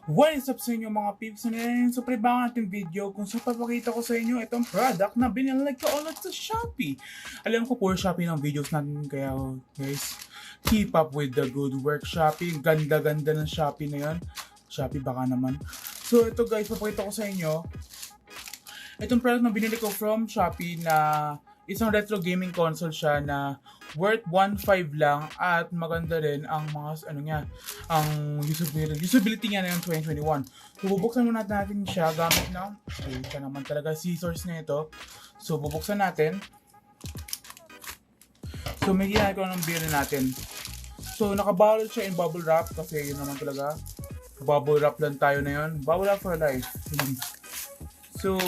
What is up sa inyo mga peeps? Ngayon sa pribang ating video kung saan papakita ko sa inyo itong product na binili ko ulit sa Shopee. Alam ko puro Shopee ng videos natin kaya guys, keep up with the good work Shopee. Ganda-ganda ng Shopee na yan. Shopee baka naman. So ito guys, papakita ko sa inyo itong product na binili ko from Shopee na isang retro gaming console siya na worth 1.5 lang at maganda rin ang mga ang usability niya na yung 2021. So bubuksan muna natin siya gamit ng ito naman talaga scissors na ito. So bubuksan natin. So may ginagawa ng beer natin. So nakabalot siya in bubble wrap kasi yun naman talaga. Bubble wrap lang tayo na yun. Bubble wrap for life. So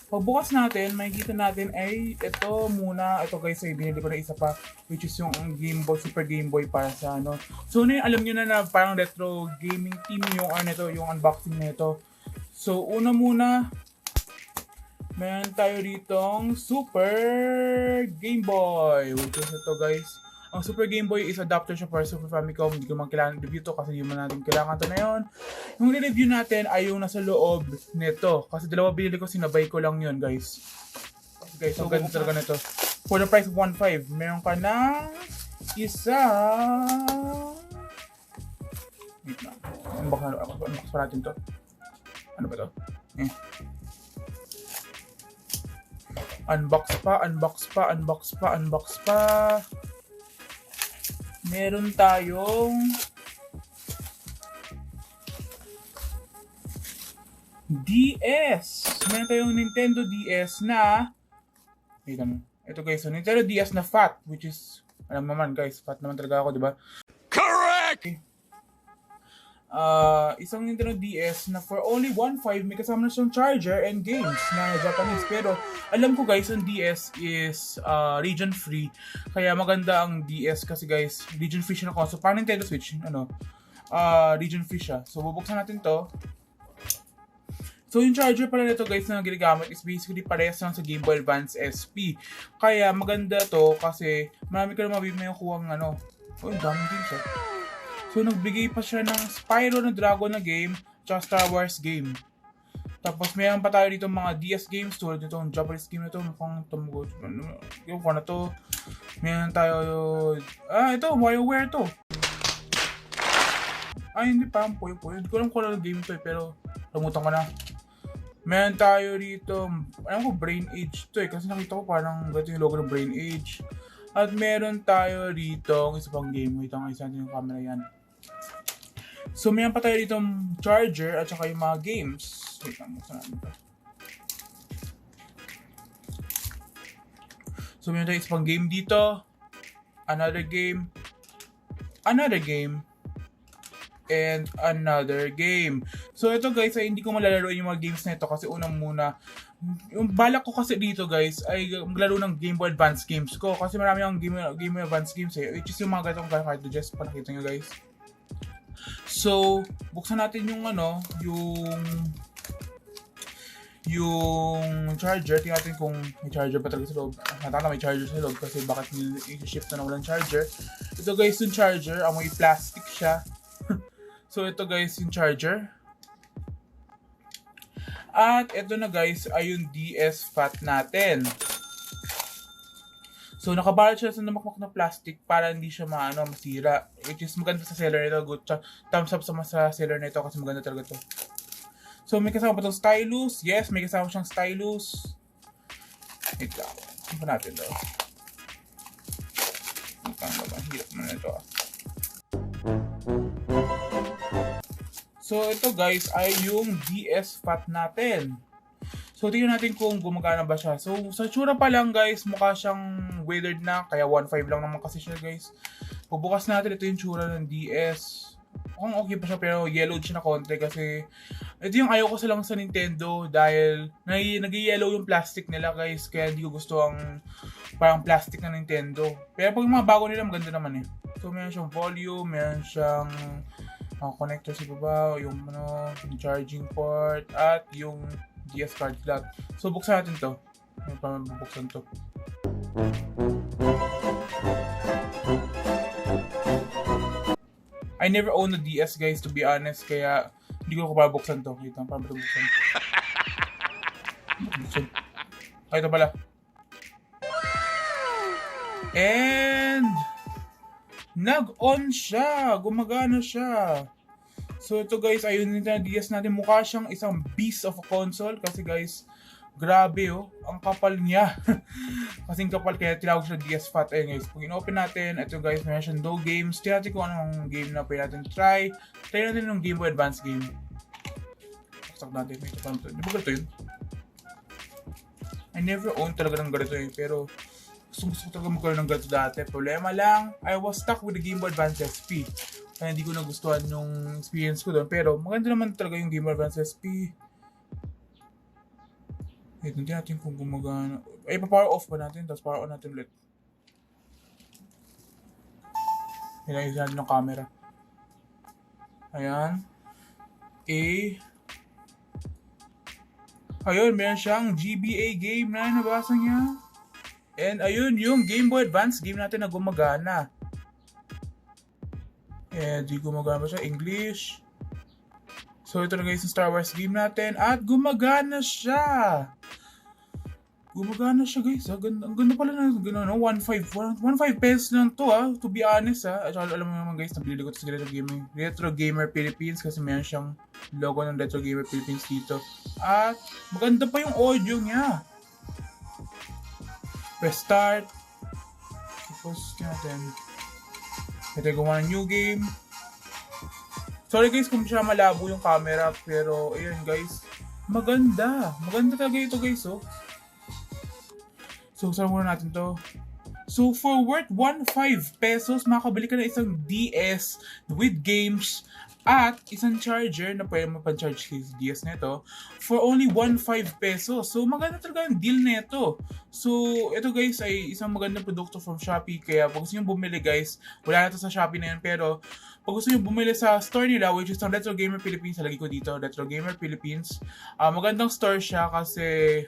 pagbukas natin, makikita natin ay ito muna. Ito guys ay binili ko na isa pa which is yung Gameboy, Super Gameboy para sa ano. So alam nyo na parang retro gaming team yung nito, yung unboxing nito. So una muna, meron tayo ditong Super Gameboy which is ito guys. Ang Super Game Boy is adapter siya para Super Famicom. Hindi ko man kailangan review to kasi hindi man natin kailangan to na yun. Yung review natin ay yung nasa loob nito. Kasi dalawa binili ko, sinabay ko lang yun guys. Guys, so ganda talaga nito. For the price of 1.5, meron ka na isa. Wait na. Unbox pa natin to. Ano ba to? Unbox pa. Meron tayong DS. Meron tayong Nintendo DS na ito guys, so Nintendo DS na fat, which is alam naman guys, fat naman talaga ako, di ba? Correct! Isang Nintendo DS na for only 1.5 may kasama na siyang charger and games na Japanese. Pero alam ko guys, ang DS is region free. Kaya maganda ang DS kasi guys, region free siya na console. Parang Nintendo Switch, region free siya. So bubuksan natin to. So yung charger pala nito guys na ginagamit is basically parehas lang sa Gameboy Advance SP. Kaya maganda to kasi marami ka na makukuha ng daming games eh. So nagbigay pa siya ng Spyro na Dragon na game, tsaka Star Wars game. Tapos mayroon pa tayo dito mga DS games tulad nito, ang Japanese game na to, mukhang tumugot. Yung na to. Mayroon tayo, ito, WarioWare to. Hindi pa, Puyo. Hindi ko alam kung ano game to pero lamutan ko na. Mayroon tayo dito, alam ko Brain Age to kasi nakita ko parang ganito yung logo ng Brain Age. At meron tayo dito, isa pang game, wait lang, isa natin yung camera yan. So mayroon pa tayo dito charger at saka yung mga games. Wait lang, buksan natin ito. So mayroon tayo isa pang game dito. Another game, and another game. So ito guys ay hindi ko malalaroin yung mga games na ito kasi unang muna yung balak ko kasi dito guys ay maglaro ng Gameboy Advance games ko kasi marami akong Gameboy Advance games which is yung mga ganitong cartridges pa nakita nyo guys. So buksan natin yung yung charger. Tingnan natin kung may charger pa talaga sa loob. Nataka may charger sa loob kasi bakit i-shift na walang charger. Ito guys yung charger, amoy plastic siya. So ito guys yung charger. At ito na guys ay yung DS fat natin. So nakabalot siya sa namakmak na plastic para hindi siya masira. Which is maganda sa seller nito. Good thumbs up sa seller nito kasi maganda talaga to. So may kasama pa itong stylus. Yes, may kasama siyang stylus. Wait lang. Ano pa natin daw? Hirap na ito So ito guys ay yung DS fat natin. So tingnan natin kung gumagana ba siya. So sa tsura pa lang guys, mukha siyang weathered na. Kaya 1.5 lang naman kasi siya guys. Pagbukas natin, ito yung tsura ng DS. Mukhang okay pa siya pero yellowed siya na konti kasi ito yung ayaw ko lang sa Nintendo dahil nag-yellow yung plastic nila guys. Kaya hindi ko gusto ang parang plastic na Nintendo. Pero pag mga bago nila maganda naman eh. So meron siyang volume, meron siyang connector sa baba, yung charging port at yung DS card slot. So buksan natin to. May pa bubuksan to. I never owned a DS guys, to be honest, kaya hindi ko papabuksan to. Wait lang, paano ba ito buksan? Ay, ito pala. And nag-on siya, gumagana siya. So ito guys, ayun yung DS natin. Mukha siyang isang beast of a console kasi guys, grabe oh, ang kapal niya. Kasing kapal kaya tinawag siya DS Fat. Ayun guys, pag in-open natin, ito guys, may siya no games. Tingnan natin kung anong game na pwede natin try. Try natin yung Gameboy Advance game. Paksak natin, ito pa naman. Di ba ganito yun? I never owned talaga ng ganito eh, pero gusto ko talaga magkaroon ng ganito dati. Problema lang, I was stuck with the Gameboy Advance SP. Kaya hindi ko nagustuhan yung experience ko doon. Pero maganda naman talaga yung Gameboy Advance SP. Wait, hindi natin kung gumagana. Ay, pa-power off ba natin? Tapos power on natin ulit. Hinayos natin yung camera. Ayan. Ayun, meron siyang GBA game na nabasa niya. And ayun, yung Game Boy Advance game natin na gumagana. And di gumagana ba siya? English. So ito na guys yung Star Wars game natin. At gumagana siya. Gumagana siya guys. Ang ganda pala na gano'n, no? 1.5 pesos lang to to be honest At alam mo naman guys, nabili ko ito sa Retrogamer Philippines kasi meron siyang logo ng Retrogamer Philippines dito. At maganda pa yung audio niya. Press start. Tapos natin. Ito gawa ng new game. Sorry guys kung siya malabo yung camera, pero ayun guys, maganda. Maganda talaga ito guys So, saan muna natin to? So, for worth 1.5 pesos, makakabili ka ng isang DS with games at isang charger na pwede mo pan-charge sa DS nito for only 1.5 pesos. So, maganda talaga ang deal nito. So, ito guys ay isang magandang produkto from Shopee. Kaya, pag gusto nyo bumili guys, wala na ito sa Shopee na yun. Pero, pag gusto nyo bumili sa store nila, which is ang Retrogamer Philippines, lagi ko dito, Retrogamer Philippines. Magandang store siya kasi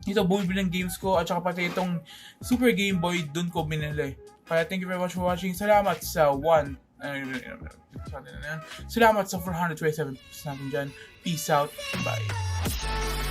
ito bumibili ng games ko at saka pati itong Super Game Boy dun ko binili. Kaya thank you very much for watching. Salamat sa Salamat sa 427 natin dyan. Peace out. Bye.